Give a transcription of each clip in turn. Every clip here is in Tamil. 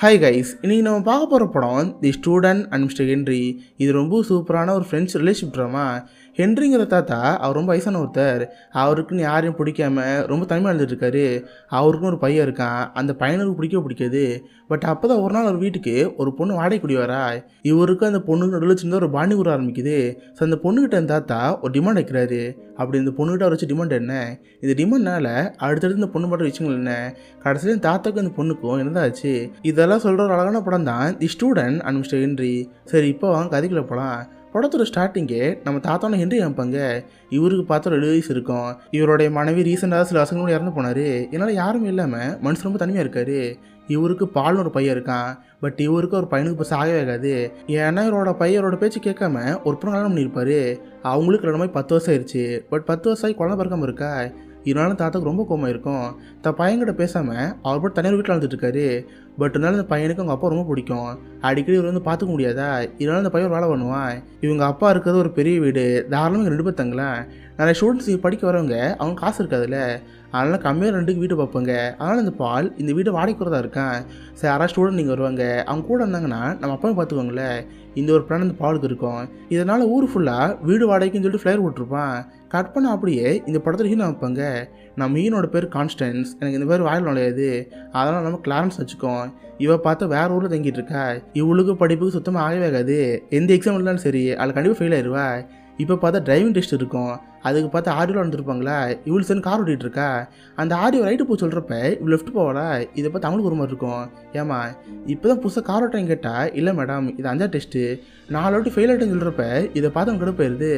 ஹாய் கைஸ், இன்றைக்கி நம்ம பார்க்க போகிற படம் தி ஸ்டூடெண்ட் அண்ட் மிஸ்டர் ஹென்றி. இது ரொம்ப சூப்பரான ஒரு ஃப்ரெண்ட்ஸ் ரிலேஷன்ஷிப் ட்ராமா. ஹென்ரிங்கிற தாத்தா அவர் ரொம்ப வயசான ஒருத்தர். அவருக்குன்னு யாரையும் பிடிக்காம ரொம்ப தனிமையாக இருந்துட்டுருக்காரு. அவருக்கும் ஒரு பையன் இருக்கான். அந்த பையனுக்கு பிடிக்காது. பட் அப்போ தான் ஒரு நாள் அவர் வீட்டுக்கு ஒரு பொண்ணு வாடகை குடி வரா. இவருக்கு அந்த பொண்ணுக்கு நடுவில் சின்ன ஒரு பாண்டி கூற ஆரம்பிக்குது. ஸோ அந்த பொண்ணுக்கிட்ட அந்த தாத்தா ஒரு டிமாண்ட் வைக்கிறாரு. அப்படி இந்த பொண்ணுக்கிட்ட அவர் வச்சு டிமாண்ட் என்ன, இந்த டிமாண்ட்னால அடுத்தடுத்து இந்த பொண்ணு பண்ணுற விஷயங்கள் என்ன, கடைசியில் தாத்தாக்கும் அந்த பொண்ணுக்கும் என்னதாச்சு, இதெல்லாம் சொல்கிற ஒரு அழகான படம் தான் தி ஸ்டூடெண்ட் அண்ட் மிஸ்டர் ஹென்றி. சரி, இப்போ வாங்க கதைக்குள்ள போகலாம். படத்தோட ஸ்டார்டிங்கே நம்ம தாத்தான ஹென்றி காமிப்பாங்க. இவருக்கு பார்த்தா 7 வயசு இருக்கும். இவருடைய மனைவி ரீசெண்டாக சில வருஷங்களும் இறந்து போனார். இதனால் யாருமே இல்லாமல் மனுஷன் ரொம்ப தனிமையாக இருக்கார். இவருக்கு பால்னு ஒரு பையன் இருக்கான். பட் இவருக்கு ஒரு பையனுக்கு இப்போ சாகவே ஆகாது. ஏன்னா இவரோட பையனோட பேச்சு கேட்காம ஒரு பொண்ணு கல்யாணம் பண்ணியிருப்பாரு. அவங்களுக்கு ரெண்டு மாதிரி 10 வருஷம் ஆயிடுச்சு. பட் 10 வருஷம் ஆகி குழந்தை பிறக்காமல் இருக்கா. இதனால தாத்தாக்கு ரொம்ப கோவமாக இருக்கும். பையன்கிட்ட பேசாமல் அவர் போட்டு தனியார் வீட்டில் வந்துட்டு இருக்காரு. பட் இருந்தாலும் இந்த பையனுக்கு அவங்க அப்பா ரொம்ப பிடிக்கும். அடிக்கடி இவர் வந்து பார்த்துக்க முடியாதா, இதனால இந்த பையன் வேலை பண்ணுவான். இவங்க அப்பா இருக்கிறது ஒரு பெரிய வீடு, தாராளமாக இங்கே 2 பேர் தங்கலாம். நிறைய ஸ்டூடெண்ட்ஸ் படிக்க வரவங்க அவங்க காசு இருக்காதுல்ல, அதனால் கம்மியாக 2க்கு வீட்டை பார்ப்பாங்க. அதனால் இந்த பால் இந்த வீட்டை வாடகைக்கு வரதா இருக்கான். சரி, யாராவது ஸ்டூடெண்ட் நீங்கள் வருவாங்க, அவங்க கூட இருந்தாங்கன்னா நம்ம அப்பாவை பார்த்துக்கோங்களே, இந்த ஒரு பிளான் இந்த பாலுக்கு இருக்கும். இதனால் ஊர் ஃபுல்லாக வீடு வாடகைக்குன்னு சொல்லிட்டு ஃப்ளையர் போட்டிருப்பான். கட் பண்ண அப்படியே இந்த படத்தில் ஹீனோ வைப்பாங்க. நம்ம ஹீனோட பேர் கான்ஸ்டன்ஸ். எனக்கு இந்த பேர் வாயில் நுழையாது, அதனால் நம்ம கிளாரன்ஸ் வச்சுக்கோம். இவ பார்த்தா வேறு ஊரில் தங்கிட்டு இருக்கா. இவளுக்கு படிப்புக்கு சுத்தமாக ஆகவே ஆகாது. எந்த எக்ஸாம் இருந்தாலும் சரி அதில் கண்டிப்பாக ஃபெயில் ஆயிடுவா. இப்போ பார்த்தா டிரைவிங் டெஸ்ட் இருக்கும். அதுக்கு பார்த்தா ஆடியோவில் வந்துருப்பாங்களா, இவள் சேர்ந்து கார் ஓட்டிகிட்டு இருக்கா. அந்த ஆடியோ ரைட்டு போய் சொல்கிறப்ப இவள் லெஃப்ட் போகலா. இதை பார்த்து அவங்களுக்கு ஒரு மாதிரி இருக்கும். ஏமா இப்போ தான் புதுசாக கார் ஓட்டான்னு கேட்டால், இல்லை மேடம் இது 5ஆம் டெஸ்ட்டு, 4 வாட்டி ஃபெயில் ஆகிட்டுன்னு சொல்கிறப்ப இதை பார்த்து அவங்க போயிடுது.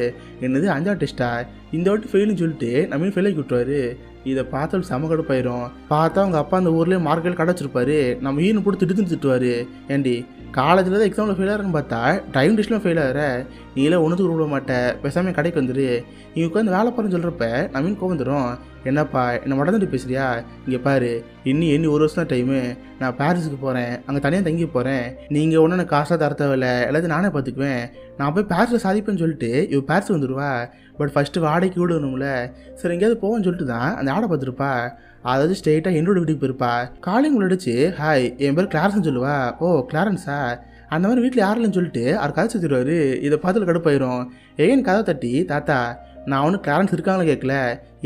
என்னது 5ஆம் டெஸ்ட்டா, இந்த வாட்டி ஃபெயிலுன்னு சொல்லிட்டு நம்ம ஃபெயில் ஆகி விட்டுருவாரு. இதை பார்த்தாலும் செம கடுப்பாயிரும். பார்த்தா அவங்க அப்பா அந்த ஊர்லேயே மார்க்கெட் கடை வச்சிருப்பாரு. நம்ம ஈனு போட்டு திட்டுவார். ஏண்டி காலேஜில் தான் எக்ஸாமில் ஃபெயில் ஆகிறன்னு பார்த்தா ட்ரைவிங் டெஸ்ட்லாம் ஃபெயில் ஆகிற, நீலாம் ஒன்றுத்துக்கு விட மாட்டேன், பேசாமல் கடைக்கு வந்துடு, இங்கே உட்காந்து வேலை பாருன்னு சொல்கிறப்ப நம்ம கோவம் வந்துடும். என்னப்பா என்ன மடந்துட்டு பேசுறியா, இங்கே பாரு, இன்னும் 1 வருஷம் தான் டைமு, நான் பாரிஸுக்கு போகிறேன், அங்கே தனியாக தங்கி போகிறேன், நீங்கள் ஒன்றும் எனக்கு காசாக தர தேவையில்லை, எல்லாத்தையும் நானே பார்த்துக்குவேன், நான் போய் பாரிஸில் சாதிப்பேன்னு சொல்லிட்டு இவ பாரிஸ் வந்துடுவா. பட் ஃபஸ்ட்டு வாடகைக்கு வீடு வேணும்ல, சரி எங்கேயாவது போவேன்னு சொல்லிட்டு தான் அந்த ஆடை பார்த்துருப்பா. அதாவது ஸ்ட்ரெயிட்டாக என்னோட வீட்டுக்கு போயிருப்பா. காலையும் அடிச்சு, ஹாய் என் பேர் கிளாரன்ஸ்னு சொல்லுவா. ஓ கிளாரன்ஸா, அந்த மாதிரி வீட்டில் யாரில்லைன்னு சொல்லிட்டு அவர் கதை சுற்றிடுவார். இதை பார்த்துல கடுப்பாயிரும். ஏன் கதை தட்டி, தாத்தா நான் ஒன்றும் கிளாரன்ஸ் இருக்காங்களே கேட்கல,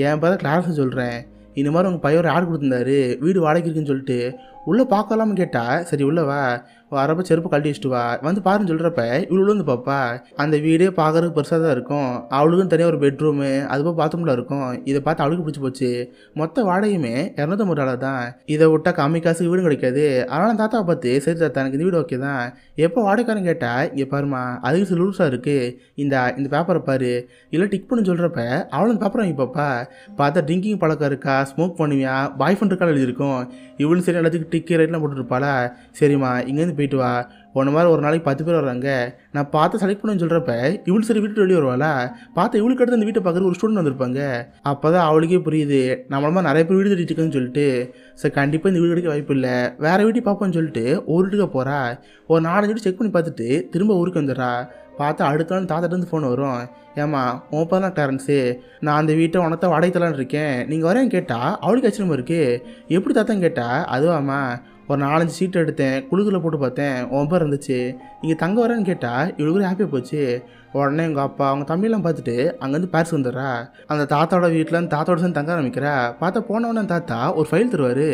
என் பேர் கிளாரன்ஸ் சொல்கிறேன், இந்த மாதிரி உங்கள் பையன் ஒரு ஆர்டர் கொடுத்துருந்தாரு வீடு வாடகைக்கு இருக்குன்னு சொல்லிட்டு, உள்ளே பார்க்கலாம்னு கேட்டால், சரி உள்ளே வா, வரப்போ செருப்பு கழட்டி வச்சுட்டு வா, வந்து பாருன்னு சொல்கிறப்ப இவ்வளோ வந்து பார்ப்பா. அந்த வீடே பார்க்குறதுக்கு பெருசாக தான் இருக்கும். அவளுக்கும் தனியாக ஒரு பெட்ரூமு, அதுபோல் பாத்ரூமில் இருக்கும். இதை பார்த்து அவளுக்கு பிடிச்சி போச்சு. மொத்த வாடகையுமே $250 தான். இதை விட்டா கம்மி காசுக்கு வீடும் கிடைக்காது. அதனால் தாத்தாவை பார்த்து, சரி தாத்தா எனக்கு இந்த வீடு ஓகே தான், எப்போ வாடகைக்காரன் கேட்டால், இங்கே பாருமா அதுக்கு சில ரூல்ஸாக இருக்குது, இந்த பேப்பரை பாரு, இல்லை டிக் பண்ணு சொல்கிறப்ப அவளும் பேப்பரை வாங்கி பார்ப்பா. பார்த்தா ட்ரிங்கிங் பழக்கம் இருக்கா, ஸ்மோக் பண்ணுவியா, பாய் ஃப்ரெண்ட் இருக்கான்னு எழுதியிருக்கும். இவளும் சரி எல்லாத்துக்கு டிக்கு ரேட்லாம் போட்டுருப்பாளா. சரிம்மா இங்கேருந்து போயிட்டு வா, ஒன்று மாதிரி ஒரு நாளைக்கு 10 பேர் வர்றாங்க, நான் பார்த்து செலக்ட் பண்ணுன்னு சொல்கிறப்ப இவள் சரி வீட்டு வெளியே வருவாளா. பார்த்து இவளுக்கு அடுத்து அந்த வீட்டை பார்க்குறது ஒரு ஸ்டூடெண்ட் வந்திருப்பாங்க. அப்போ தான் அவளுக்கே புரியுது நம்மள மாதிரி நிறைய பேர் வீடு தேடிட்டு இருக்குன்னு சொல்லிட்டு. சரி கண்டிப்பாக இந்த வீடு கிடைக்க வாய்ப்பு இல்லை, வேறு வீட்டையும் பார்ப்போன்னு சொல்லிட்டு ஒரு வீட்டுக்கு போகிறா. ஒரு 4 வீடு செக் பண்ணி பார்த்துட்டு திரும்ப ஊருக்கு வந்துடுறா. பார்த்தா அடுத்த நாள் தாத்தாட்டேருந்து ஃபோன் வரும். ஏம்மா உன் தான் கிளாரன்ஸு, நான் அந்த வீட்டை உனத்தான் வாடகை தரலான்னு இருக்கேன், நீங்கள் வரேன்னு கேட்டால் அவளுக்கு ஆச்சரியமாக இருக்குது. எப்படி தாத்தான்னு கேட்டால், அதுவாம்மா ஒரு 4-5 சீட்டு எடுத்தேன், குழுக்கில் போட்டு பார்த்தேன், உன் பேர் இருந்துச்சு, இங்கே தங்க வரேன்னு கேட்டால் இவளுக்கு ஹாப்பியாக போச்சு. உடனே எங்கள் அப்பா அவங்க தம்பியெல்லாம் பார்த்துட்டு அங்கேருந்து பாரிஸ் வந்துடுறா. அந்த தாத்தாவோட வீட்டில் அந்த தாத்தாவோட சேர்ந்து தங்க ஆரம்பிக்கிறா. பார்த்தா போனவொடனே தாத்தா ஒரு ஃபைல் தருவார்.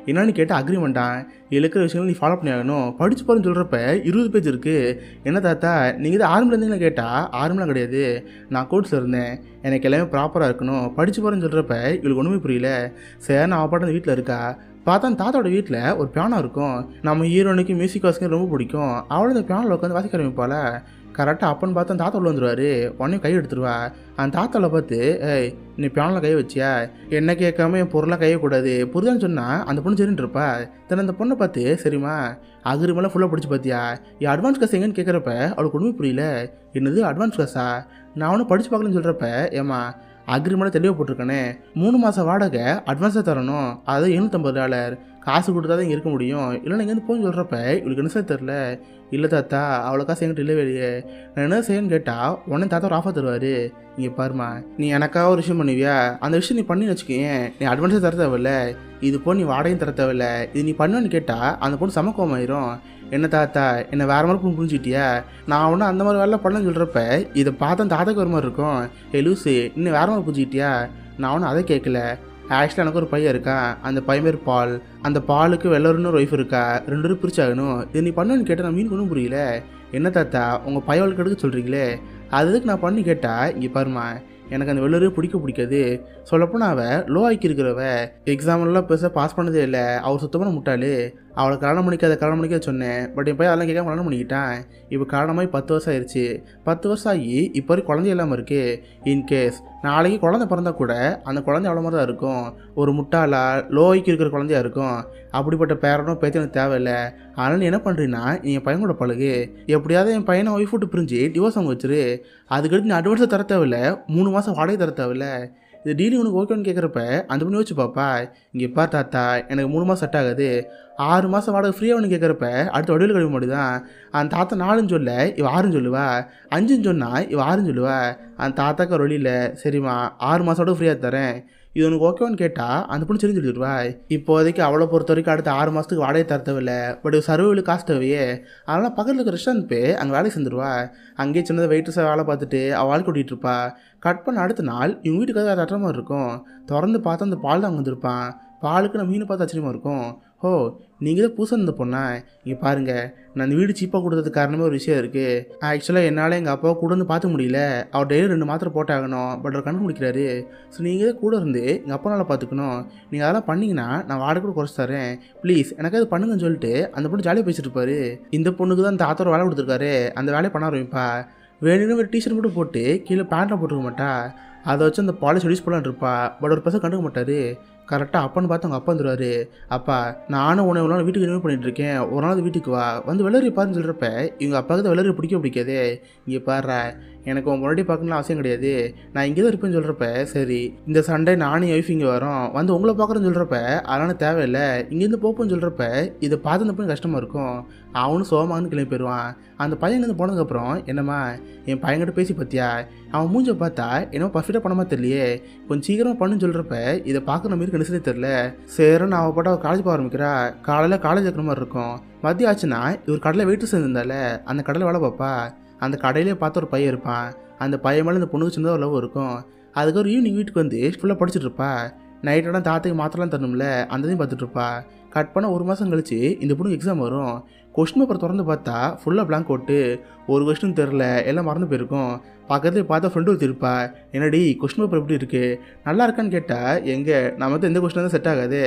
என்னன்னு கேட்டால் அக்ரிமெண்ட்டான், இருக்கிற விஷயங்கள் நீ ஃபாலோ பண்ணி ஆகணும், படிச்சு போகிறேன்னு சொல்கிறப்ப 20 பேஜ் இருக்குது. என்ன தாத்தா நீங்கள் இது ஆர்மில் இருந்தீங்கன்னு கேட்டால், ஆர்மிலாம் கிடையாது, நான் கோர்ட்ஸில் இருந்தேன், எனக்கு எல்லாமே ப்ராப்பராக இருக்கணும், படிச்சு போகிறேன்னு சொல்கிறப்ப இவளுக்கு ஒன்றுமே புரியல. சரி நான் அவள் பாட்டு அந்த வீட்டில் இருக்கா. பார்த்தா தாத்தாவோட வீட்டில் ஒரு பியானோ இருக்கும். நம்ம ஹீரோனுக்கு மியூசிக் வாசிக்க ரொம்ப பிடிக்கும். அவளும் அந்த பியானோவில் உட்காந்து வாசிக்க ஆரம்பிப்பாள். கரெக்டாக அப்பன்னு பார்த்து அந்த தாத்தா உள்ள வந்துடுவார். உடனே கை எடுத்துருவா. அந்த தாத்தாவில் பார்த்து, ஏய் நீ பியானில் கை வச்சியா, என்ன கேட்காம என் பொருளாக கையக்கூடாது புரிதான்னு சொன்னால் அந்த பொண்ணு சரின்னு இருப்பா. தென் அந்த பொண்ணை பார்த்து, சரிம்மா அக்ரிமெல்லாம் ஃபுல்லாக பிடிச்சி பார்த்தியா, என் அட்வான்ஸ் காசு எங்கன்னு கேட்குறப்ப அவளுக்கு ஒன்றுமே புரியல. என்னது அட்வான்ஸ் காசா, நான் ஒன்றும் படித்து பார்க்கலன்னு சொல்கிறப்ப, ஏம்மா அக்ரிமெண்ட்டை தெளிவாக போட்டிருக்கானே, 3 மாதம் வாடகை அட்வான்ஸாக தரணும், அது $750, காசு கொடுத்தா தான் இங்கே இருக்க முடியும், இல்லைன்னா இங்கேருந்து போன்னு சொல்கிறப்ப இவளுக்கு என்ன செய்ய தெரில. இல்லை தாத்தா, அவ்வளோ காசு என்கிட்ட இல்லவே இல்லையே, நான் என்ன செய்யன்னு கேட்டால் உடனே தாத்தா ஒரு ஆஃபர் தருவார். இங்கே பாருமா, நீ எனக்காக ஒரு விஷயம் பண்ணுவியா, அந்த விஷயம் நீ பண்ணி வச்சுக்கேன், நீ அட்வான்ஸே தர தேவையில்ல, இது போல் நீ வாடகையும் தர தேவையில்ல, இது நீ பண்ணுவேன்னு கேட்டால் அந்த பொண்ணு சமக்கமாயிரும். என்ன தாத்தா, என்னை வேறு மாதிரி பொண்ணு புரிஞ்சுக்கிட்டியா, நான் ஒன்றும் அந்த மாதிரி வேலை பண்ணலன்னு சொல்கிறப்ப இதை பார்த்தா தாத்தாக்கு ஒரு மாதிரி இருக்கும். லூசு, இன்னும் வேறு மாதிரி புரிஞ்சுக்கிட்டியா, நான் ஒன்றும் அதை கேட்கல. ஆக்சுவலாக எனக்கு ஒரு பையன் இருக்கான், அந்த பையன் பேர் பால், அந்த பாலுக்கு வெள்ளருன்னு ஒரு ஒய்ஃப் இருக்கா, 2 பேரும் பிரிச்சாகணும், இது நீ பண்ணுன்னு கேட்டால் நான் மீன் ஒன்றும் புரியல. என்ன தாத்தா, உங்கள் பையனுக்கு எடுக்க சொல்கிறீங்களே, அது எதுக்கு நான் பண்ணி கேட்டால், இங்கே பாருமா, எனக்கு அந்த வெள்ளரே பிடிக்காது. சொல்லப்போனால் அவள் லோ ஆக்கி இருக்கிறவ, எக்ஸாம்லாம் பெருசாக பாஸ் பண்ணதே இல்லை, அவர் சுத்தமான முட்டாளு. அவளை கல்யாணம் பண்ணிக்காத சொன்னேன், பட் என் பையன் அதெல்லாம் கேட்காம கல்யாணம் பண்ணிக்கிட்டான். இப்போ காரணமாகி 10 வருஷம் ஆயிடுச்சு. 10 வருஷம் ஆகி இப்போ வரைக்கும் குழந்தை இல்லாமல் இருக்கு. இன்கேஸ் நாளைக்கு குழந்தை பிறந்தா கூட அந்த குழந்தை அவ்வளோ மாதிரி தான் இருக்கும், ஒரு முட்டாளா லோ ஆக்கி இருக்கிற குழந்தையா இருக்கும். அப்படிப்பட்ட பேரனும் பேச்சு எனக்கு தேவையில்லை. அதனால் நீ என்ன பண்ணுறீன்னா, நீ என் பையன் கூட பழகு, எப்படியாவது என் பையனை ஒய்ஃப் விட்டு பிரிஞ்சு டிவோர்ஸ் அவங்க வச்சிரு, அதுக்கடுத்து நீ அட்வான்ஸை தர தேவையில்லை, 3 மாதம் வாடகை தர தேவையில்லை. இது டீலி உனக்கு ஓகேன்னு கேட்குறப்ப அந்த பண்ணி யோசிச்சு பாப்பா. இங்கே பார் தாத்தா, எனக்கு 3 மாதம் செட் ஆகாது, 6 மாதம் வாடகை ஃப்ரீயாகனு கேட்குறப்ப அடுத்த வடிவில் கழிவு மாட்டுதான். அந்த தாத்தா 4ன்னு சொல்ல இவ 6ன்னு சொல்லுவா, 5ன்னு சொன்னால் இவ 6ன்னு சொல்லுவா. அந்த தாத்தாக்கு ஒரு வழியில், சரிம்மா 6 மாதத்தோட ஃப்ரீயாக தரேன், இது உனக்கு ஓகேவான்னு கேட்டால் அந்த பொண்ணு சரி சொல்லிடுவா. இப்போதைக்கு அவளை பொறுத்த வரைக்கும் அடுத்த 6 மாதத்துக்கு வாடகை தர தேவையில்லை, பட் சர்வைவலுக்கு காசு தேவையே. அதனால் பக்கத்தில் இருக்க ரெஸ்டாரண்ட் போய் அங்கே வேலைக்கு செஞ்சிருவா. அங்கேயே சின்னதாக வெயிட்டர்ஸாக வேலை பார்த்துட்டு அவள் வாழ்க்கை ஓட்டிகிட்டு இருப்பா. கட் பண்ண அடுத்த நாள் இவங்க வீட்டுக்காக தட்டுற மாதிரி இருக்கும். திறந்து பார்த்தா அந்த பால் தான் அங்கே வந்திருப்பான். பாலுக்கு நான் மீனை பார்த்து ஆச்சரியமாக இருக்கும். ஓ, நீங்கள் தான் புதுசாக இருந்த பொண்ணா, இங்கே பாருங்கள், நான் இந்த வீடு சீப்பாக கொடுத்ததுக்கு காரணமே ஒரு விஷயம் இருக்குது. ஆக்சுவலாக என்னால் எங்கள் அப்பாவை கூட வந்து பார்த்து முடியல, அவர் டெய்லி 2 மாத்திரை போட்டாகணும், பட் அவர் கணக்கு முடிக்கிறாரு. ஸோ நீங்கள் தான் கூட இருந்து எங்கள் அப்பா நல்லா பார்த்துக்கணும், நீங்கள் அதெல்லாம் பண்ணிங்கன்னா நான் வாடகை கூட குறைச்சி தரேன், ப்ளீஸ் எனக்கு அது பண்ணுங்கன்னு சொல்லிட்டு அந்த பொண்ணு ஜாலியாக பேசிட்டு இருப்பாரு. இந்த பொண்ணுக்கு தான் அந்த தாத்தோட வேலை கொடுத்துருக்காரு, அந்த வேலையை பண்ண ஆரம்பிப்பா. வேணும்னு ஒரு டிஷர்ட் மட்டும் போட்டு கீழே பேண்ட்டில் போட்டுக்க மாட்டா, அதை வச்சு அந்த பாலிஷ் ரெடியூஸ் பண்ணலான்னு இருப்பா. பட் ஒரு பசங்க கண்டுக்க மாட்டார். கரெக்டாக அப்பான்னு பார்த்து அவங்க அப்பா வந்துடுவார். அப்பா, நானும் உன்னை ஒரு நாள் வீட்டுக்கு ரினியூ பண்ணிகிட்ருக்கேன், ஒரு நாள் வீட்டுக்கு வா, வந்து வெள்ளரி பாருன்னு சொல்கிறப்ப இவங்க அப்பாவுக்கு தான் வெள்ளரி பிடிக்காதே. இங்கே பாரு, எனக்கு உன் முன்னாடி பார்க்கணும்னு அவசியம் கிடையாது, நான் இங்கே தான் இருப்பேன்னு சொல்கிறப்ப, சரி இந்த சண்டே நானும் ஒய்ஃப் இங்கே வரோம், வந்து உங்களை பார்க்குறேன்னு சொல்கிறப்ப அதனால் தேவையில்லை, இங்கேருந்து போப்போன்னு சொல்கிறப்ப இதை பார்த்து அந்த பையன் கஷ்டமாக இருக்கும். அவனும் சோமான்னு கிளம்பி போயிடுவான். அந்த பையன் இங்கேருந்து போனதுக்கப்புறம், என்னம்மா என் பையன்கிட்ட பேசி பார்த்தியா, அவன் மூஞ்ச பார்த்தா என்னமோ பர்ஃபெக்டாக பண்ண மாதிரி தெரியலையே, கொஞ்சம் சீக்கிரமாக பண்ணுன்னு சொல்கிறப்ப இதை பார்க்குற மாதிரி கணிசனே தெரில. சரின்னு அவள் போட்டு அவள் காலேஜ் போக ஆரம்பிக்கிறா. காலையில் காலேஜ் இருக்கிற மாதிரி இருக்கும். மதியம் ஆச்சுன்னா இவர் கடையில் வெயிட்டு சேர்ந்துருந்தால அந்த கடையில் வேலை பார்ப்பா. அந்த கடையிலே பார்த்து ஒரு பையன் இருப்பான். அந்த பையன் மேலே இந்த பொண்ணுக்கு சின்னதாக ஒரு லவ் இருக்கும். அதுக்கு ஒரு ஈவினிங் வீட்டுக்கு வந்து ஃபுல்லாக படிச்சுட்டு இருப்பா. நைட்டோட தாத்தைக்கு மாத்திரலாம் தரணும்ல, அந்ததையும் பார்த்துட்டு இருப்பா. கட் பண்ண 1 மாதம் கழிச்சு இந்த பொண்ணுக்கு எக்ஸாம் வரும். கொஸ்டின் பேப்பர் திறந்து பார்த்தா ஃபுல்லாக பிளாங்க் அவுட்டு, ஒரு கொஸ்டின் தெரில, எல்லாம் மறந்து போயிருக்கும். பக்கத்துல பார்த்தா ஃப்ரெண்டு ஒருத்தி இருப்பா. என்னடி கொஸ்டின் பேப்பர் எப்படி இருக்குது, நல்லா இருக்கான்னு கேட்டால், எங்கே நமக்கு எந்த கொஸ்டின் தான் செட் ஆகாது,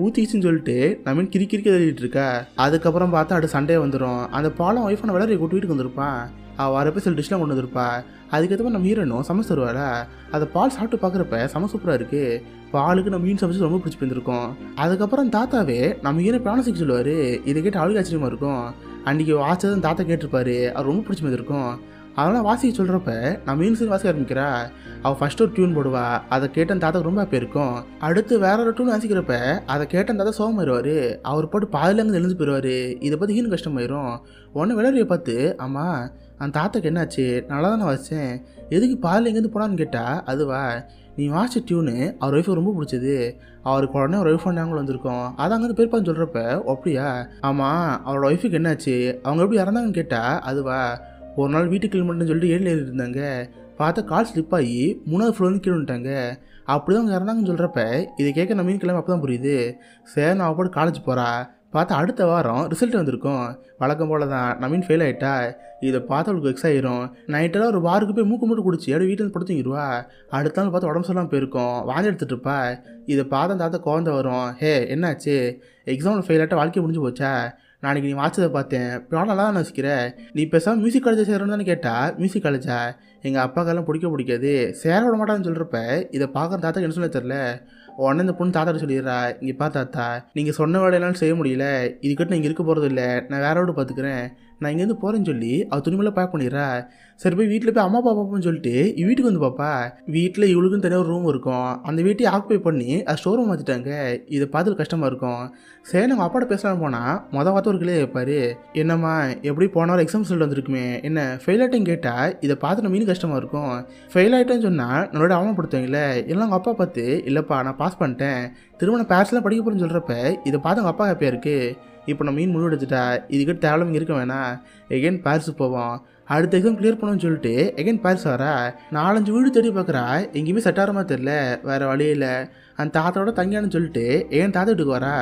ஊற்றிச்சுன்னு சொல்லிட்டு நம்ம கிரிக்கிரிக்க எழுதிட்டு இருக்கா. அதுக்கப்புறம் பார்த்தா அடுத்த சண்டே வந்துடும். அந்த பாலம் ஒய்ஃபான விளையாடி கூட்டு வீட்டுக்கு வந்திருப்பான். அவள் வரப்போ சில டிஷ்லாம் கொண்டு வந்திருப்பா. அதுக்கேற்ற நம்ம ஹீரோனும் சமைச்சு தருவாளா. அதை பால் சாப்பிட்டு பார்க்குறப்ப செம சூப்பராக இருக்குது. பாலுக்கு நம்ம மீன் சமைச்சு ரொம்ப பிடிச்சி போயிருந்துருக்கோம். அதுக்கப்புறம் தாத்தாவே நம்ம ஹீரோ பிராணம் சிக்க சொல்லுவார். இதை கேட்டு அவளுக்கு ஆச்சரியமாக இருக்கும். அன்றைக்கி வாட்சதான் தாத்தா கேட்டிருப்பாரு, அவர் ரொம்ப பிடிச்சி போயிருக்கும். அதெல்லாம் வாசிக்க சொல்கிறப்ப நம்ம மீன் சரி வாசிக்க ஆரம்பிக்கிறா. அவள் ஃபஸ்ட்டு ஒரு டியூன் போடுவா. அதை கேட்ட தாத்தா ரொம்ப ஹாப்பி இருக்கும். அடுத்து வேற ஒரு டியூன் வாசிக்கிறப்ப அதை கேட்ட தாத்தா சோகமாயிருவார். அவர் போட்டு பாதிலேருந்து எழுந்து போயிடுவார். இதை பற்றி இன்னும் கஷ்டமாயிரும். உடனே விளையாடியை பார்த்து, ஆமாம் அந்த தாத்தாக்கு என்னாச்சு, நல்லா தானே வாசித்தேன், எதுக்கு பாதில் எங்கேருந்து போனான்னு கேட்டால், அதுவா நீ வாசிச்ச டியூனு அவர் ஒய்ஃபுக்கு ரொம்ப பிடிச்சது, அவருக்கு உடனே ஒரு ஒய்ஃப் நாங்களும் வந்திருக்கோம், அதை அங்கேருந்து பேர்ப்பான்னு சொல்கிறப்ப, அப்படியா, ஆமாம் அவரோட ஒய்ஃபுக்கு என்னாச்சு, அவங்க எப்படி இறந்தாங்கன்னு கேட்டால், அதுவா ஒரு நாள் வீட்டுக்கு கிளம்பி மட்டும் சொல்லிட்டு ஏறி இருந்தாங்க, பார்த்தா கால் ஸ்லிப் ஆகி 3வது ஃப்ளோர்லேருந்து கீழே வந்துட்டாங்க, அப்படி தான் அவங்க இறந்தாங்கன்னு சொல்கிறப்ப இதை கேட்க நம்ம கிளம்பி அப்போ தான் புரியுது. சரி நான் போட்டு காலேஜ் போகிறா. பார்த்தா அடுத்த வாரம் ரிசல்ட் வந்திருக்கும். வழக்கம் போல தான் நவீன் ஃபெயில் ஆகிட்டா. இதை பார்த்து அவளுக்கு வெக்ஸ் ஆயிரும். நைட்டெல்லாம் ஒரு பாருக்கு போய் மூக்கு மூட்டு குடிச்சு அப்படியே வீட்டில் படுத்துங்கிடுவா. அடுத்த நாள் பார்த்து உடம்பு சொல்லாமல் போயிருக்கோம், வாந்தி எடுத்துகிட்டு இருப்பா. இதை பார்த்து தாத்தா குழந்தை வரும். ஹே என்னாச்சு, எக்ஸாமில் ஃபெயில் ஆகிட்டா வாழ்க்கை முடிஞ்சு போச்சா, நாளைக்கு நீ வாட்சதை பார்த்தேன், ப்ராடம் நல்லா தான் வச்சுக்கிற, நீ பேசாமல் மியூசிக் காலேஜ் சேரணும்னு தானே கேட்டால், மியூசிக் காலேஜா, எங்கள் அப்பாக்கெல்லாம் பிடிக்காது, சேர விட மாட்டான்னு சொல்கிறப்ப இதை பார்க்குற தாத்தா என்ன சொல்ல தெரில. உடனே இந்த பொண்ணு தாத்தாட்ட சொல்லிடுறா, இங்கே தாத்தா நீங்கள் சொன்ன வேலையெல்லாம் செய்ய முடியல, இதுக்கிட்ட நீங்கள் இருக்க போகிறது இல்லை, நான் வேற வீடு பார்த்துக்கிறேன், நான் இங்கேருந்து போகிறேன்னு சொல்லி அவள் துணிமேல பேக் பண்ணிடுறா. சரி போய் வீட்டில் போய் அம்மா அப்பா பார்ப்போம்னு சொல்லிட்டு வீட்டுக்கு வந்து பார்ப்பா. வீட்டில் இவளுக்குன்னு தனியாக ஒரு ரூம் இருக்கும். அந்த வீட்டையை ஆக்குபை பண்ணி அது ஸ்டோர் ரூம் மாற்றிட்டாங்க. இதை பார்த்து கஷ்டமாக இருக்கும். சரி நம்ம அப்பாட்ட பேசலாம்னு போனால் வார்த்தை ஒரு கிளே கேட்பாரு. என்னம்மா எப்படி போன ஒரு எக்ஸாம் ரிசல்ட் வந்திருக்குமே, என்ன ஃபெயில் ஆகிட்டேன்னு கேட்டால் இதை பார்த்து நம்ம மீன் கஷ்டமாக இருக்கும். ஃபெயில் ஆகிட்டேன்னு சொன்னால் நம்மளோட அவமானப்படுத்துவீங்களே. எல்லாம் உங்கள் அப்பா பார்த்து இல்லைப்பா நான் பாஸ் பண்ணிட்டேன், திரும்ப நான் பேர்ஸ்லாம் படிக்க போகிறேன்னு சொல்கிறப்ப இதை பார்த்து உங்கள் அப்பா ஹாப்பியாக இருக்குது. இப்போ நம்ம மீன் முடிவெடுத்துட்டா இதுக்கிட்ட தேவையில்லாம இருக்க வேணாம், எகெயின் பாரிஸுக்கு போவோம், அடுத்த எக்ஸாம் கிளியர் பண்ணணும்னு சொல்லிட்டு எகெயின் பாரிஸ் வரா. 4-5 வீடு தேடி பார்க்குறா, எங்கேயுமே செட் ஆகிற மாதிரி தெரில, வேறு வழியில் அந்த தாத்தாவோட தங்கியான்னு சொல்லிட்டு என் தாத்தா வீட்டுக்கு வரா.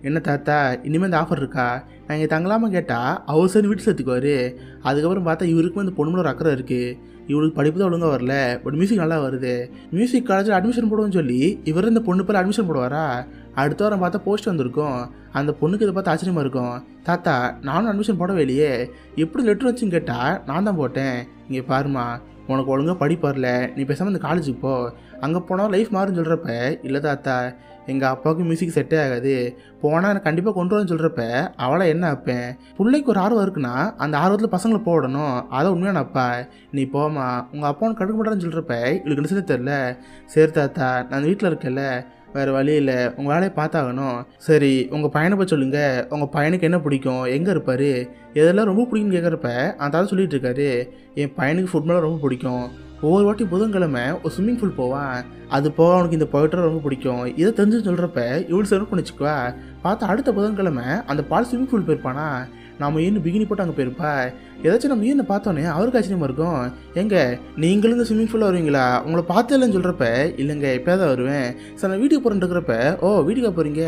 என்ன தாத்தா இனிமேல் இந்த ஆஃபர் இருக்கா, நான் இங்கே தங்கலாமல் கேட்டால் அவர் சரி வீட்டு சேர்த்துக்குவார். அதுக்கப்புறம் பார்த்தா இவருக்குமே இந்த பொண்ணுல ஒரு அக்கறை இருக்குது. இவளுக்கு படிப்பு தான் ஒழுங்காக வரல, பட் மியூசிக் நல்லா வருது, மியூசிக் காலேஜில் அட்மிஷன் போடுவோன்னு சொல்லி இவர் இந்த பொண்ணு பேர் அட்மிஷன் போடுவாரா. அடுத்த வாரம் பார்த்தா போஸ்ட் வந்திருக்கும். அந்த பொண்ணுக்கு இதை பார்த்து ஆச்சரியமாக இருக்கும். தாத்தா நானும் அட்மிஷன் போடவே இல்லையே, எப்படி லெட்ரு வச்சுன்னு கேட்டால் நான் தான் போட்டேன். இங்கே பாருமா உனக்கு ஒழுங்காக படிப்பு வரல, நீ பேசாமல் இந்த காலேஜுக்கு போ, அங்கே போனால் லைஃப் மாறுன்னு சொல்கிறப்ப இல்லை தாத்தா எங்கள் அப்பாவுக்கு மியூசிக் செட்டே ஆகாது, போனால் எனக்கு கண்டிப்பாக கொண்டு வரேன்னு சொல்கிறப்ப அவளை என்ன வைப்பேன். பிள்ளைக்கு ஒரு ஆர்வம் இருக்குன்னா அந்த ஆர்வத்தில் பசங்களை போடணும், அதை உண்மையான அப்பா. நீ போமா உங்கள் அப்பா உனக்கு கடுக்க மாட்டான்னு சொல்கிறப்ப இவளுக்கு என்ன தெரில. சரி தாத்தா நான் வீட்டில் இருக்கேன்ல, வேறு வழி இல்லை, உங்கள் வேலையை பார்த்தாகணும். சரி உங்கள் பையனை போய் சொல்லுங்கள், உங்கள் பையனுக்கு என்ன பிடிக்கும், எங்கே இருப்பார், எதெல்லாம் ரொம்ப பிடிக்குன்னு கேட்குறப்ப அந்த தாத்தா சொல்லிகிட்டு இருக்காரு. என் பையனுக்கு ஃபுட்பால் ரொம்ப பிடிக்கும், ஒவ்வொரு வாட்டி புதன்கிழமை ஒரு ஸ்விம்மிங் பூல் போவான், அது போக அவனுக்கு இந்த போய்ட்டு ரொம்ப பிடிக்கும். இதை தெரிஞ்சுன்னு சொல்கிறப்ப இவ்வளோ செலவு பண்ணிச்சுக்குவா. பார்த்தா அடுத்த புதன்கிழமை அந்த பால் ஸ்விம்மிங் பூல் போயிருப்பானா. நம்ம ஏன்னு பிகினி போட்டு அங்கே போயிருப்பா. ஏதாச்சும் நம்ம ஏன்னு பார்த்தோன்னே அவருக்கு ஆச்சரியமாக இருக்கும். எங்க நீங்களும் இந்த ஸ்விம்மிங் பூலில் வருவீங்களா, உங்களை பார்த்தே இல்லைன்னு சொல்கிறப்ப இல்லைங்க எப்போ தான் வருவேன் சார், நான் வீட்டுக்கு போகிறேன்னு இருக்கிறப்ப ஓ வீட்டுக்கு போகிறீங்க,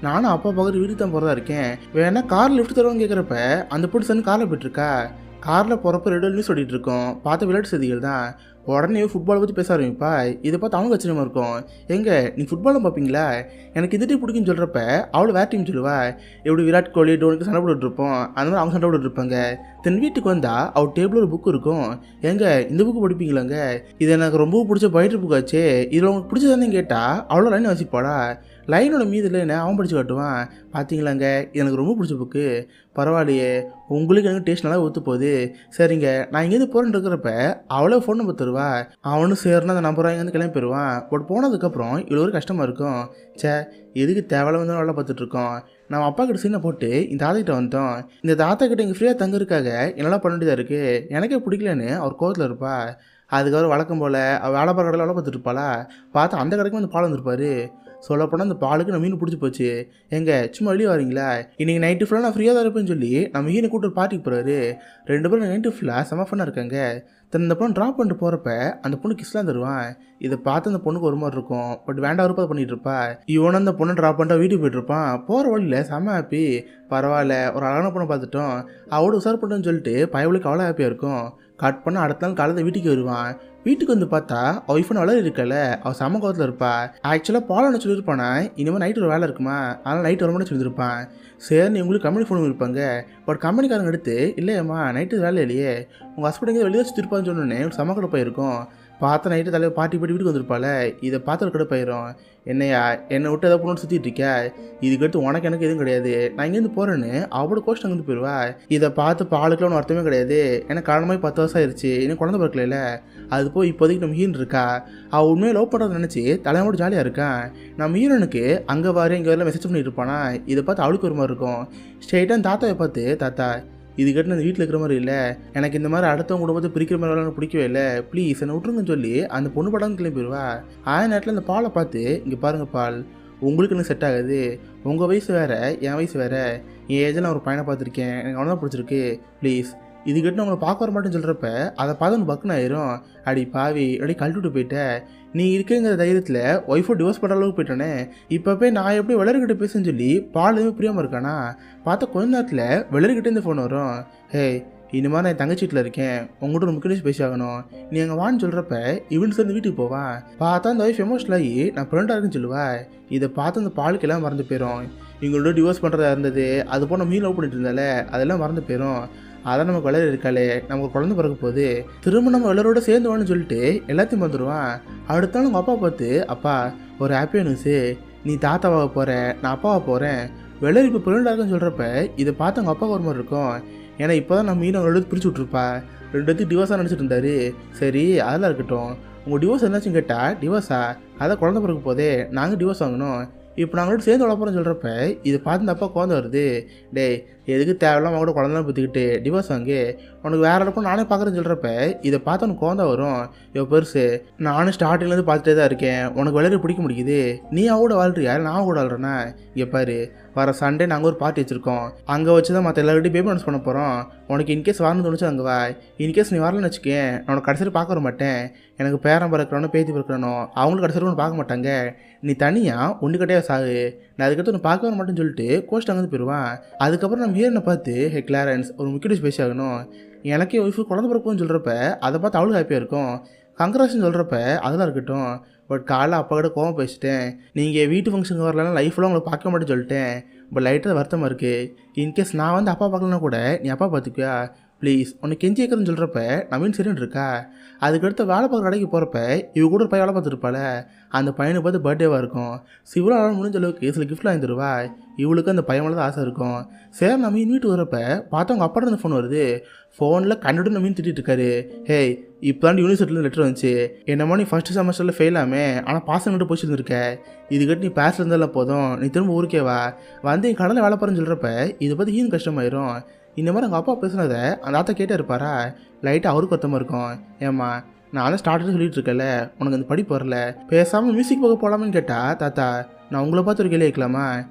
நானும் அப்பா பார்க்குற வீட்டுக்கு தான் போகிறதா இருக்கேன், வேணா காரில் லிஃப்ட் தருவான்னு கேட்குறப்ப அந்த பொண்ணு சன்னு காரில் போய்ட்டுருக்கா. காரில் போகிறப்ப ரெண்டு நியூஸ் ஓடிட்டு இருக்கோம், பார்த்த விளையாட்டு செய்திகள் தான். உடனே ஃபுட்பாலை பற்றி பேச ஆரம்பிப்பா. இதை பார்த்து அவங்க ஆச்சரியமாக இருக்கும். எங்க நீ ஃபுட்பாலும் பார்ப்பீங்களா, எனக்கு இந்த டீம் பிடிக்குன்னு சொல்கிறப்ப அவளை வேறு டீம் சொல்லுவா. எப்படி விராட் கோலி டோனிக்கு சண்டை போட்டுருப்போம், அந்த மாதிரி அவங்க சண்டை போட்டுருப்பாங்க. தென் வீட்டுக்கு வந்தால் அவள் டேபிளில் ஒரு புக் இருக்கும். எங்க இந்த புக்கு படிப்பீங்களாங்க, இது எனக்கு ரொம்ப பிடிச்ச பயிற்று புக் ஆச்சு, இதில் உங்களுக்கு பிடிச்சதானே கேட்டால் அவ்வளோ லைன் வச்சுப்பாடா. லைனோட மீது இல்லைன்னு அவன் படித்து காட்டுவான். பார்த்தீங்களாங்க எனக்கு ரொம்ப பிடிச்ச புக்கு, பரவாயில்லையே உங்களுக்கு எனக்கு டேஸ்ட் நல்லா ஒத்து போகுது, சரிங்க நான் இங்கேருந்து போகிறேன்னு இருக்கிறப்ப அவளே ஃபோன் நம்பர் தருவா. அவனும் சேர்னா அந்த நம்பர் இங்கேருந்து கிளம்பி போயிடுவான். பட் போனதுக்கப்புறம் இவ்வளோ ஒரு கஷ்டமாக இருக்கும். சே எதுக்கு தேவையில்ல வந்து வேலை பார்த்துட்ருக்கோம், நம்ம அப்பா கிட்ட சீனை போட்டு இந்த தாத்தாக்கிட்ட வந்தோம், இந்த தாத்தா கிட்ட இங்கே ஃப்ரீயாக தங்குறதுக்காக என்னெல்லாம் பண்ண வேண்டியதாக இருக்குது, எனக்கே பிடிக்கலன்னு அவர் கோவத்தில் இருப்பா. அதுக்கப்புறம் வழக்கம் போல் அவள் வேலை பார்க்குற கடையில் வேலை பார்த்துட்டு இருப்பாளா. பார்த்தா அந்த கடைக்கு வந்து பால் வந்துருப்பாரு. சொல்லப்போனால் அந்த பாலுக்கு நம்ம மீன் பிடிச்சி போச்சு. எங்க சும்மா வெளியே வரீங்களா, இன்றைக்கி நைட்டு ஃபுல்லாக நான் ஃப்ரீயாக தான் இருப்பேன்னு சொல்லி நம்ம மீனை கூட்டு ஒரு பார்ட்டிக்கு போகிறாரு. 2 பேரும் நைட்டு ஃபுல்லாக செம ஃபன்னாக இருக்காங்க. இந்த பொண்ணு ட்ராப் பண்ணிட்டு போகிறப்ப அந்த பொண்ணு கிஸ்லாம் தருவான். இதை பார்த்து அந்த பொண்ணுக்கு ஒரு மாதிரி இருக்கும். பட் வேண்டாம் விருப்பம் பண்ணிட்டு இருப்பா. இவனும் அந்த பொண்ணை ட்ராப் பண்ணிட்டு வீட்டுக்கு போயிட்டு இருப்பான். போகிற வழியில் செம்ம ஹாப்பி, பரவாயில்ல ஒரு அழகான பொண்ணை பார்த்துட்டோம், அவளோட உசார் பண்ணுன்னு சொல்லிட்டு பயவுளுக்கு அவ்வளோ ஹாப்பியாக இருக்கும். கட் பண்ண அடுத்த நாள் காலையில் வீட்டுக்கு வருவான். வீட்டுக்கு வந்து பார்த்தா ஒய்ஃபுன்னு வளர இருக்கல, அவள் செம கோவத்தில் இருப்பா. ஆக்சுவலாக பாலன்னு சொல்லியிருப்பானா இனிமேல் நைட்டு ஒரு வேலை இருக்குமா, அதனால் நைட்டு வர மட்டும் சொல்லியிருப்பான். சரின்னு உங்களுக்கு கம்பெனி ஃபோன் இருப்பாங்க. பட் கம்பெனிக்காரங்க எடுத்து இல்லையம்மா நைட்டு வேலை இல்லையே, உங்கள் ஹஸ்பண்ட் எங்கே வெளியே வச்சுருப்பான்னு சொன்னோன்னே செம கடுப்பாயிருக்கும். பார்த்த நைட்டு தலைவர் பாட்டி போய்ட்டு வீட்டுக்கு வந்திருப்பாள். இதை பார்த்து கடுப்பாயிரும். என்னையா என்னை விட்டு எதாவது பொண்ணு சுற்றிட்டு இருக்கா, இதுக்கடுத்து உனக்கு எனக்கு எதுவும் கிடையாது, நான் இங்கேருந்து போகிறேன்னு அவளோட கோஷ்டம் அங்கேருந்து போயிடுவா. இதை பார்த்து பாலுக்குலாம் ஒன்று அர்த்தமே கிடையாது, எனக்கு காரணமாக 10 வருஷம் ஆயிடுச்சு, இன்னும் குழந்தை பிறக்கல, அது போய் இப்போதைக்கு நம்ம ஹீரன் இருக்கா, அவள் உண்மையை லவ் பண்ணுறத நினச்சி தலையோட ஜாலியாக இருக்கான். நம்ம ஹீரோனுக்கு அங்கே வர இங்கே வரல மெசேஜ் பண்ணிட்டு இருப்பானா. இதை பார்த்து அவளுக்கு ஒரு மாதிரி இருக்கும். ஸ்ட்ரெயிட்டாக தாத்தாவை பார்த்து தாத்தா இதுக்கிட்ட நான் வீட்டில் இருக்கிற மாதிரி இல்லை, எனக்கு இந்த மாதிரி அடுத்தவங்க குடும்பத்தை பிரிக்கிற மாதிரி எனக்கு பிடிக்கவே இல்லை, ப்ளீஸ் என்னை விட்டுருங்கன்னு சொல்லி அந்த பொண்ணு படம் கிளம்பிடுவா. நேரத்தில் அந்த பாலை பார்த்து இங்கே பாருங்கள் பால், உங்களுக்கு எனக்கு செட் ஆகாது, உங்கள் வயசு வேறு என் வயசு வேறு, என் ஏஜில் நான் ஒரு பையனை பார்த்துருக்கேன், எனக்கு அவனை தான் பிடிச்சிருக்கு, ப்ளீஸ் இதுக்கிட்ட உங்களை பார்க்க வர மாட்டேன்னு சொல்கிறப்ப அதை பார்த்து ஒன்று பக்குன்னு ஆயிரும். அடி பாவி அப்படி கழட்டி போயிட்ட, நீ இருக்குங்கிற தைரியத்தில் ஒய்ஃபை டிவோர்ஸ் பண்ணுற அளவுக்கு போயிட்டானே, இப்போ போய் நான் எப்படி வளர்கிட்ட பேசுன்னு சொல்லி பால் எதுவும் பிரியாமல் இருக்கானா. பார்த்தா கொஞ்ச நேரத்தில் வளர்கிட்டேருந்து ஃபோன் வரும். ஹே இனிமேல் நான் என் தங்கச்சி வீட்டில் இருக்கேன், உங்கள்கிட்ட ஒரு முக்கிய பேசி ஆகணும், நீ அங்கே வான்னு சொல்கிறப்ப இவன் சேர்ந்து வீட்டுக்கு போவான். பார்த்தா அந்த ஒய்ஃப் எமோஷனல் ஆகி நான் ப்ரெண்டாக இருக்குன்னு சொல்லுவேன். இதை பார்த்து அந்த பாலுக்கு எல்லாம் மறந்து போயிடும். இவங்களோட டிவோர்ஸ் பண்ணுறதா இருந்தது, அது போல் நம்ம லவ் பண்ணிட்டு இருந்தால அதெல்லாம் மறந்து போயிடும். அதான் நமக்கு வளர இருக்காளே, நமக்கு குழந்தை பிறக்க போகுது, திரும்ப நம்ம எல்லாரோட சேர்ந்து வான்னு சொல்லிட்டு எல்லாத்தையும் வந்துடுவான். அடுத்த நாள் உங்கள் அப்பா பார்த்து அப்பா ஒரு ஹாப்பியாக நியூஸு, நீ தாத்தாவாக போகிற, நான் அப்பாவாக போகிறேன், வெள்ளரி இப்போ பிறண்டாருக்குன்னு சொல்கிறப்ப இதை பார்த்து அவங்க அப்பா ஒரு மாதிரி இருக்கும். ஏன்னா இப்போ தான் நம்ம மீன் அவங்களோட பிரித்து விட்ருப்பா. 2 பேத்துக்கு டிவோர்ஸாக நினச்சிட்டு இருந்தாரு. சரி அதெல்லாம் இருக்கட்டும், உங்கள் டிவோர்ஸ் என்னாச்சுன்னு கேட்டால், டிவோர்ஸா அதான் குழந்தை பிறகு போதே நாங்கள் டிவோர்ஸ் வாங்கணும், இப்போ நாங்களோட சேர்ந்து வளர்ப்போறோம்னு சொல்கிறப்ப இதை பார்த்து இந்த அப்பா குழந்தை வருது. டேய் எதுக்கு தேவையில்லாம கூட குழந்தைலாம் பற்றிக்கிட்டு டிவோர்ஸ் வாங்கி உனக்கு வேறு இடப்போ நானே பார்க்குறேன்னு சொல்கிறப்ப இதை பார்த்து உனக்கு குழந்தை வரும். பெருசு நானும் ஸ்டார்டிங்லேருந்து பார்த்துட்டே தான் இருக்கேன், உனக்கு விளையாட பிடிக்க முடியுது, நீ அவட வாழ்றியா நான் கூட வாழ்றேன்னா? இங்கே பாரு, வர சண்டே நாங்கள் ஒரு பார்ட்டி வச்சுருக்கோம், அங்கே வச்சு தான் மற்ற எல்லார்கிட்டையும் பேபி அனௌன்ஸ் பண்ண போகிறோம். உனக்கு இன்கேஸ் வரணும்னு தோணுச்சு அங்கே வா, இன்கேஸ் நீ வரலன்னு வச்சுக்கேன் நான் உனக்கு கடைசியில் பார்க்க வர மாட்டேன். எனக்கு பேரன் பிறக்கிறனோ பேத்தி பிறக்கிறனோ அவங்களும் கடைசியில் ஒன்று பார்க்க மாட்டாங்க, நீ தனியாக ஒன்றுக்கிட்டே சாகு, நான் அதுக்கடுத்து ஒன்று பார்க்க வர மாட்டேன்னு சொல்லிட்டு கோஸ்ட் அங்கே போயிடுவான். அதுக்கப்புறம் நம்ம ஹீரோனை பார்த்து ஹே கிளாரன்ஸ் ஒரு முக்கிய டிஷ் பேசி ஆகணும், எனக்கே ஒய்ஃபு குழந்தை பிறப்புன்னு சொல்கிறப்ப அதை பார்த்து அவளும் ஹாப்பியாக இருக்கும், கங்க்ராஷன் சொல்கிறப்ப அதெல்லாம் இருக்கட்டும். பட் காலைல அப்பா கிட்ட கோவம் பேசிட்டேன், நீங்கள் வீட்டு ஃபங்க்ஷனுக்கு வரலன்னா லைஃப்பில் உங்களை பார்க்க மாட்டேன்னு சொல்லிட்டேன். பட் லைட்டாக வருத்தமாக இருக்குது, இன்கேஸ் நான் வந்து அப்பா பார்க்கலன்னா கூட நீ அப்பா பார்த்துக்குவியா ப்ளீஸ், உனக்கு கெஞ்சி கேட்குறேன்னு சொல்கிறப்ப நவீன் சரின்னு இருக்கா. அதுக்கடுத்து வேலை பார்க்குற கடைக்கு போகிறப்ப இவ கூட ஒரு பையன் வேலை பார்த்துருப்பாள், அந்த பையனை பார்த்து பர்த்டேவாக இருக்கும், சிவரால் முடிஞ்ச அளவுக்கு சில கிஃப்ட்லாம் வாங்கிடுவா. இவளுக்கு அந்த பையன் மேலே தான் ஆசை இருக்கும். சரி நவீன் வீட்டு வரப்போ பார்த்தா அவங்க அப்பாட்ட அந்த ஃபோன் வருது, ஃபோனில் கண்டுட்டு நவீன் திட்டிகிட்டு இருக்காரு. ஹே இப்போ தான் யூனிவர்சிட்டியில் லெட்டர் வந்துச்சு, என்னமோ நீ ஃபஸ்ட்டு செமஸ்டரில் ஃபெயில் ஆமே ஆனால் பாஸ் கிட்ட போச்சுருந்துருக்க, இதுக்கிட்ட நீ பேஸில் இருந்தாலும் போதும், நீ திரும்ப ஊருக்கே வா, வந்து என் கடலில் வேலை பாருன்னு சொல்கிறப்ப இதை பற்றி ஹீன் கஷ்டமாயிரும். இந்த மாதிரி எங்கள் அப்பா பேசுனதை அந்த ஆத்தா கேட்டே இருப்பாரா, லைட்டாக அவருக்கு வருத்தமாக இருக்கும். ஏம்மா நான் ஸ்டார்டர் சொல்லிட்டு இருக்கல, உனக்கு அந்த படிப்பு வரல, பேசாமல் மியூசிக் போக போகலாமான்னு கேட்டால், தாத்தா நான் உங்களை பார்த்து ஒரு கேள்வி கேட்கலாமா,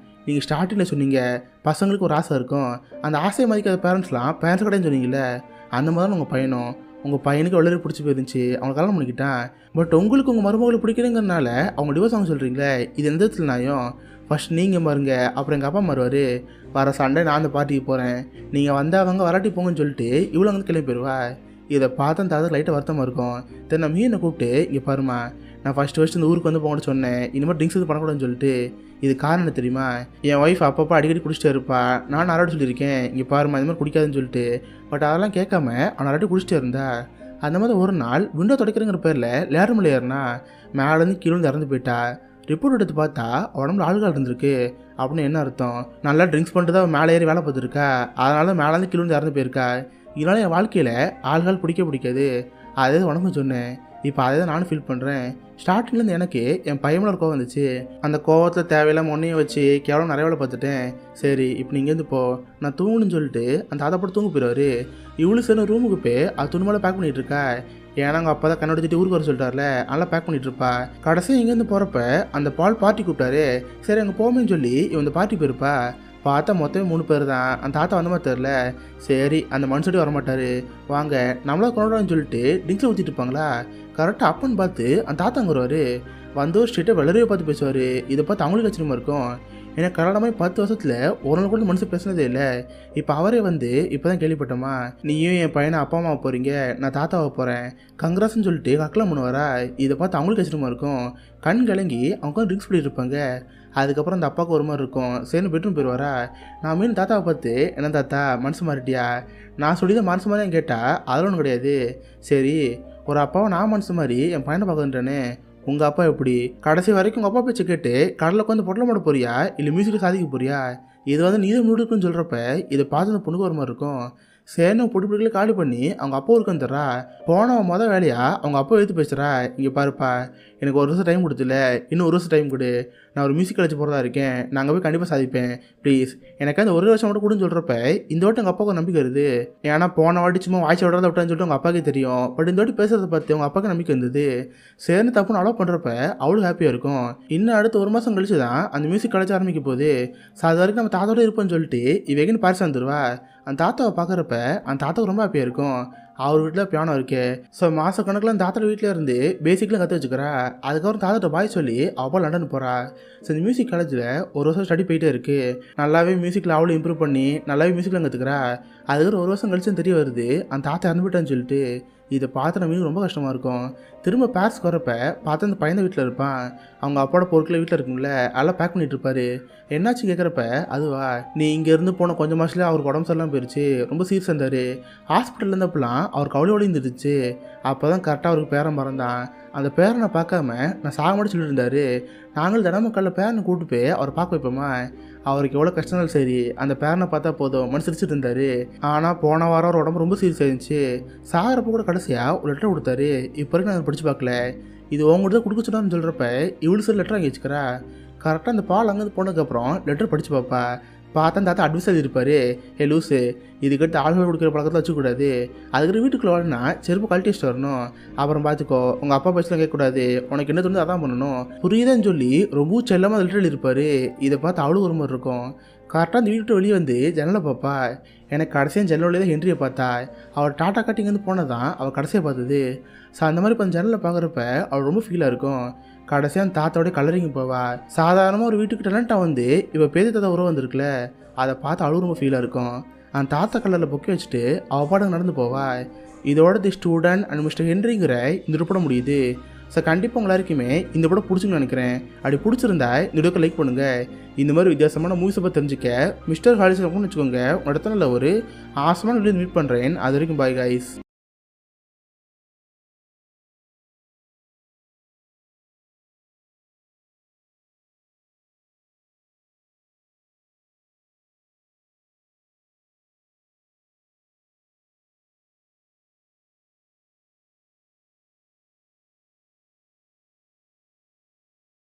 நீங்கள் ஸ்டார்டிங்கில் சொன்னீங்க பசங்களுக்கு ஒரு ஆசை இருக்கும், அந்த ஆசையை மதிக்காத பேரண்ட்ஸ் கிடையாது சொன்னீங்கல்ல, அந்த மாதிரி உங்கள் பையனும், உங்கள் பையனுக்கு வளர பிடிச்சி போயிருந்துச்சு, அவங்க கல்யாணம் பண்ணிக்கிட்டான். பட் உங்களுக்கு உங்கள் மருமகளை பிடிக்கிறதுங்கிறனால அவங்க டிவோர்ஸ் வாங்க சொல்கிறீங்களே, இது எந்த இடத்துல நியாயம்? ஃபஸ்ட் நீங்கள் மாறுங்க, அப்புறம் எங்கள் அப்பா மாறுவார், வர சண்டே நான் அந்த பார்ட்டிக்கு போகிறேன், நீங்கள் வந்தால் அவங்க வராட்டி போங்கன்னு சொல்லிட்டு இவ்வளோ வந்து கிளம்பி போயிடுவா. இதை பார்த்தா தாத்தா லைட்டாக வருத்தமாக இருக்கும். தென் நம்ம மீனை கூப்பிட்டு இங்கே பாருமா, நான் ஃபஸ்ட்டு இந்த ஊருக்கு வந்து போங்கன்னு சொன்னேன், இனிமேல் ட்ரிங்க்ஸ் இது பண்ணக்கூடாதுன்னு சொல்லிட்டு, இது காரணம் தெரியுமா, என் ஒய்ஃப் அப்பப்போ அடிக்கடி குடிச்சிட்டே இருப்பா, நான் அராட்டி சொல்லியிருக்கேன் இங்கே பாருமா இது மாதிரி குடிக்காதுன்னு சொல்லிட்டு, பட் அதெல்லாம் கேட்காம அவன் அராட்டி குடிச்சிட்டே இருந்தா. அந்த மாதிரி ஒரு நாள் விண்டோ துடைக்கிறங்கிற பேரில் லேரமில் ஏறினா மேலேருந்து கீழே இறந்து போயிட்டா. ரிப்போர்ட் எடுத்து பார்த்தா உடம்புல ஆள்கால் இருந்திருக்கு. அப்படின்னு என்ன அர்த்தம், நல்லா ட்ரிங்க்ஸ் பண்ணிட்டு தான் மேலே ஏறி வேலை பார்த்துருக்கா, அதனால மேலேருந்து கீழே இறந்து போயிருக்கா. இதனால் என் வாழ்க்கையில் ஆள்கால் பிடிக்காது, அதே உனக்கும் சொன்னேன், இப்போ அதே தான் நானும் ஃபீல் பண்ணுறேன். ஸ்டார்டிங்லேருந்து எனக்கு என் பையனில் ஒரு கோவம் வந்துச்சு, அந்த கோவத்தில் தேவையில்லாமல் ஒன்றையும் வச்சு கேவலம் நிறைய வேலை பார்த்துட்டேன். சரி இப்போ நீங்கள் இருந்து போ, நான் தூங்கணும்னு சொல்லிட்டு அந்த தாத்தா போட்டு தூங்க போயிடுவார். இவ்வளோ சரி ரூமுக்கு போய் அது துணி மேலே பேக் பண்ணிகிட்டு இருக்கா, ஏன்னா அவங்க அப்பா தான் கண்ணடிச்சிட்டு ஊருக்கு வர சொல்லிட்டார்ல, நல்லா பேக் பண்ணிட்டு இருப்பா. கடைசி இங்கேருந்து போகிறப்ப அந்த பால் பார்ட்டி கூப்பிட்டாரு, சரி அங்கே போமேன்னு சொல்லி இவன் இந்த பார்ட்டி போயிருப்பா. பார்த்தா மொத்தமே 3 பேர் தான், அந்த தாத்தா வந்த மாதிரி தெரில. சரி அந்த மனுஷட்டி வரமாட்டார், வாங்க நம்மளா கொண்டாடான்னு சொல்லிட்டு ட்ரிங்க்ஸில் ஊற்றிட்டு இருப்பாங்களா, கரெக்டாக அப்பன்னு பார்த்து அந்த தாத்தா அங்கே வருவார். வந்து ஒரு ஸ்ட்ரீட்டை வெள்ளரையை பார்த்து பேசுவார். இதை பார்த்து அவங்களுக்கு ஆச்சரியமாக இருக்கும், ஏன்னா கல்யாணமாகி 10 வருஷத்தில் ஒரு நாள் கூட மனுஷன் பேசுனதே இல்லை. இப்போ அவரே வந்து இப்போ தான் கேள்விப்பட்டோமா, நீயும் என் பையனை அப்பா அம்மாவை போகிறீங்க, நான் தாத்தாவை போகிறேன், கங்க்ராஸ்ன்னு சொல்லிட்டு கக்கலாம் பண்ணுவாரா. இதை பார்த்து அவங்களுக்கு ஆச்சரியமாக இருக்கும், கண் கலங்கி அவங்க ட்ரிங்க்ஸ் பண்ணிட்டு இருப்பாங்க. அதுக்கப்புறம் அந்த அப்பாவுக்கு ஒரு மாதிரி இருக்கும், சரின்னு பெட்ரூம் போயிடுவாரா. நான் மீன் தாத்தாவை பார்த்து, என்ன தாத்தா மனசு மாறிட்டியா, நான் சொல்லி தான் மனசு மாதிரி கேட்டால் அதெல்லாம் ஒன்றும் கிடையாது. சரி ஒரு அப்பாவை நான் மனசு மாதிரி என் பையனை பார்க்குறேன்றேனே, உங்கள் அப்பா எப்படி கடைசி வரைக்கும் உங்கள் அப்பா பேச்சு கேட்டு கடலில் உட்காந்து பொட்டலம் போட போறியா, இல்லை மியூசிக்கில் சாதிக்க போறியா, இது வந்து நீ தான் முடுக்குன்னு சொல்கிறப்ப இதை பார்த்து அந்த பொண்ணுக்கு ஒரு மாதிரி இருக்கும். சேர்னு பொட்டு பிடிக்கல காலி பண்ணி அவங்க அப்பா இருக்குன்னு தர்றா. போனவன் மொதல் வேலையாக அவங்க அப்பா எடுத்து பேசுகிறா, இங்கே பாருப்பா எனக்கு 1 வருஷம் டைம் கொடுத்துல, இன்னும் 1 வருஷம் டைம் கொடு, நான் ஒரு மியூசிக் காலேஜ் போகிறதா இருக்கேன், நாங்கள் போய் கண்டிப்பாக சாதிப்பேன், ப்ளீஸ் எனக்கு அந்த 1 வருஷம் மட்டும் கொடுன்னு சொல்கிறப்ப இந்த வாட்டி எங்கள் அப்பாவுக்கு நம்பிக்கை வருது. ஏன்னா போன வாட்டி சும்மா வாய்ச்சி விடாத விட்டான்னு சொல்லிட்டு அவங்க அப்பாவுக்கே தெரியும், பட் இந்த வாட்டி பேசுகிறத பார்த்து அவங்க அப்பாவுக்கு நம்பிக்கை இருந்தது. சேர்ந்து தப்புன்னு அலோவ் பண்ணுறப்ப அவளும் ஹாப்பியாக இருக்கும். இன்னும் அடுத்த 1 மாதம் கழிச்சு தான் அந்த மியூசிக் காலேஜ் ஆரம்பிக்க போகுது. ஸோ அது வரைக்கும் நம்ம தாத்தாவோட இருப்போம்னு சொல்லிட்டு இவங்கன்னு பாரிசு வந்துடுவா. அந்த தாத்தாவை பார்க்குறப்ப அந்த தாத்தாவுக்கு ரொம்ப ஹாப்பியாக இருக்கும், அவர் வீட்டில் பியானோ இருக்கே. ஸோ மாத கணக்கில் அந்த தாத்தோட வீட்டில் இருந்து பேசிக்லாம் கற்று வச்சுக்கிறா. அதுக்கப்புறம் தாத்தாட்ட பாய் சொல்லி அவள் லண்டன் போகிறா. ஸோ இந்த மியூசிக் காலேஜில் 1 வருஷம் ஸ்டடி போயிட்டே இருக்குது, நல்லாவே மியூசிக்கில் அவளும் இம்ப்ரூவ் பண்ணி நல்லாவே மியூசிக்கில் கற்றுக்கிறா. அதுக்கப்புறம் 1 வருஷம் கழிச்சு தெரிய வருது அந்த தாத்தா இறந்துவிட்டான்னு சொல்லிட்டு. இதை பார்த்து நம்ம ரொம்ப கஷ்டமாக இருக்கும். திரும்ப பேர்ஸ்க்கு வரப்ப பார்த்து அந்த பையன் வீட்டில் இருப்பான், அவங்க அப்பாவோட பொருட்களை வீட்டில் இருக்குங்கள அதெல்லாம் பேக் பண்ணிட்டு இருப்பாரு. என்னாச்சு கேட்குறப்ப அதுவா நீ இங்கேருந்து போன கொஞ்சம் மாதத்துல அவருக்கு உடம்பு சரியில்லாமல் போயிடுச்சு, ரொம்ப சீரியஸ் இருந்தார், ஹாஸ்பிட்டலில் இருந்தப்பெல்லாம் அவருக்கு அவ்வளோ இருந்துருச்சு. அப்போ தான் கரெக்டாக அவருக்கு பேரன் மறந்தான். அந்த பேரனை பார்க்காம நான் சாக மட்டும் சொல்லிட்டு இருந்தார். நாங்கள் தினமும் காலைல பேரனை கூப்பிட்டு போய் அவரை பார்க்க வைப்போமா. அவருக்கு எவ்வளோ கஷ்டங்கள் சரி அந்த பேரனை பார்த்தா போதும் மனசு சிரிச்சிட்டு இருந்தாரு. ஆனால் போன வாரம் அவர் உடம்பு ரொம்ப சீரியஸ் ஆயிருந்துச்சு. சாகிறப்ப கூட கடைசியாக ஒரு லெட்டர் கொடுத்தாரு. இப்போ வரைக்கும் நான் படித்து பார்க்கல. இது உங்கள்கிட்ட கொடுக்க சொன்னான்னு சொல்கிறப்ப இவ்வளோ சில லெட்டர் அங்கே வச்சுக்கிறா. கரெக்டாக அந்த பால் அங்கேருந்து போனதுக்கப்புறம் லெட்டர் படித்து பார்ப்பா. பார்த்தா அந்த தாத்தா அட்வைஸ் எழுதியிருப்பாரு, ஏ லூஸு இதுக்கிட்ட ஆளுகள் கொடுக்குற பழக்கத்தில் வச்சுக்கூடாது. அதுக்கு வீட்டுக்குள்ளே வரணும்னா செருப்பு கழட்டி வச்சுட்டு வரணும். அப்புறம் பார்த்துக்கோ உங்கள் அப்பா பேசலாம் கேட்கக்கூடாது. உனக்கு என்ன தோணுது அதான் பண்ணணும் புரியுதான்னு சொல்லி ரொம்ப செல்லமாக லெட்டர் எழுதியிருப்பாரு. இதை பார்த்து அவ்வளோ ஒரு மாதிரி இருக்கும். கரெக்டாக அந்த வீட்டு வெளியே வந்து ஜன்னலை பார்ப்பா. எனக்கு கடைசியாக ஜன்னல் வழியாக தான் ஹென்ரியை பார்த்தா. அவள் டாட்டா காட்டிங்கேருந்து போனதான் அவள் கடைசியாக பார்த்தது. ஸோ அந்த மாதிரி இப்போ அந்த ஜன்னலை பார்க்குறப்ப அவள் ரொம்ப ஃபீலாக இருக்கும். கடைசியாக அந்த தாத்தாவோடைய கலரிங் போவா. சாதாரணமாக ஒரு வீட்டுக்கு டேலண்ட்டாக வந்து இப்போ பேதி தாத்தா உறவு வந்திருக்குல்ல, அதை பார்த்து அவ்வளோ ரொம்ப ஃபீலாக இருக்கும். அந்த தாத்தா கலரில் பொக்கி வச்சுட்டு அவள் பாடம் நடந்து போவா. இதோட தி ஸ்டூடெண்ட் அண்ட் மிஸ்டர் ஹென்ரிங்கிற இந்த படம் முடியுது. ஸோ கண்டிப்பாக உங்க எல்லாருக்குமே இந்த படம் பிடிச்சுன்னு நினைக்கிறேன். அப்படி பிடிச்சிருந்தா இந்த வீடியோக்கு லைக் பண்ணுங்கள். இந்த மாதிரி வித்தியாசமான மூவிஸை பற்றி தெரிஞ்சுக்க மிஸ்டர் ஹாலிஸ் வச்சுக்கோங்க. அடுத்த நாளில் ஒரு ஆசமான வீடியோ மீட் பண்ணுறேன். அது வரைக்கும் பாய் கைஸ்.